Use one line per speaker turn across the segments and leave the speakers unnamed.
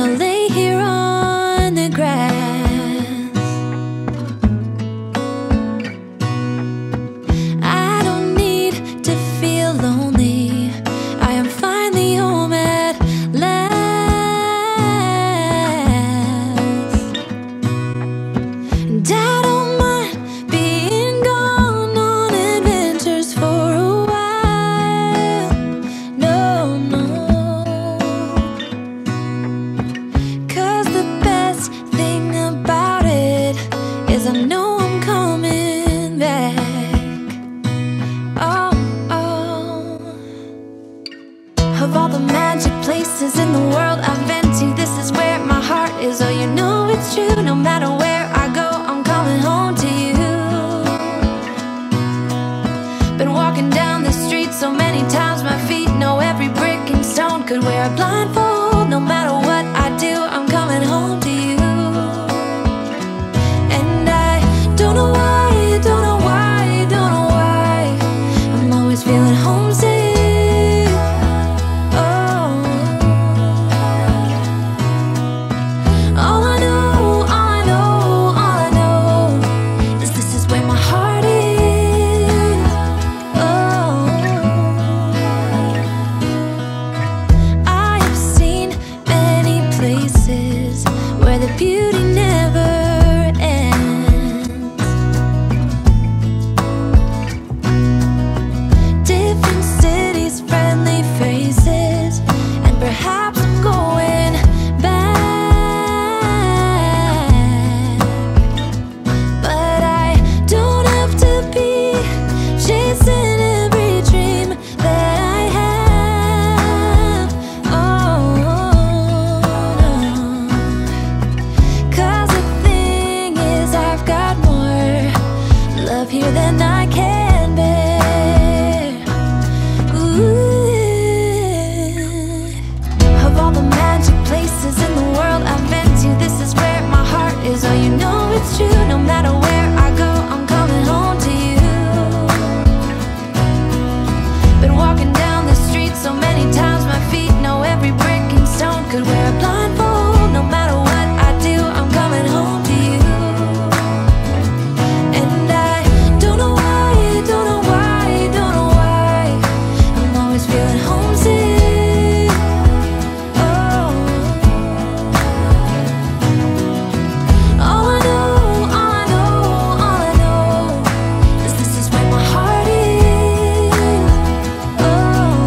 wanna lay here on the grass. I don't need to feel lonely. I am finally home at last. And I don't mind being gone on adventures for a while. No, no. 'Cause the best thing about it is I know I'm coming back. Oh, oh. Of all the magic places in the world I've been to, this is where my heart is. Oh, you know it's true. No matter where I go, I'm coming home to you. Been walking down the street so many times, my feet know every brick and stone. Could wear a blindfold. No matter what I do, I'm coming home to you. And I don't know why, don't know why, don't know why I'm always feeling homesick. Oh, all I know, all I know, all I know is this is where my heart is. Oh, I have seen many places where the beauty never ends. Different cities, friendly faces, and perhaps I'm going back. But I don't have to be chasing every dream that I have. Oh, no. 'Cause the thing is, I've got more love here than I can bear. Ooh. Of all the magic places in the world I've been to, this is where my heart is. Oh, you know it's true. No matter where I go, I'm coming home to you. Been walking down the street so many times, my feet know every brick and stone. Could wear a blindfold. No matter what I do, I'm coming home to you. And I don't know why, don't know why, don't know why I'm always feeling homesick. Oh, all I know, all I know, all I know is this is where my heart is. Oh.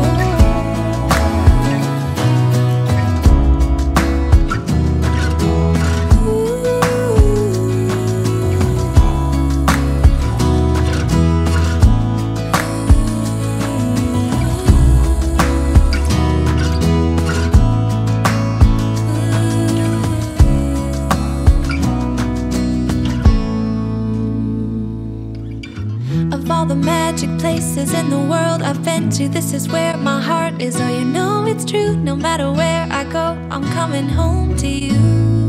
Of all the magic places in the world I've been to, this is where my heart is. Oh, you know it's true. No matter where I go, I'm coming home to you.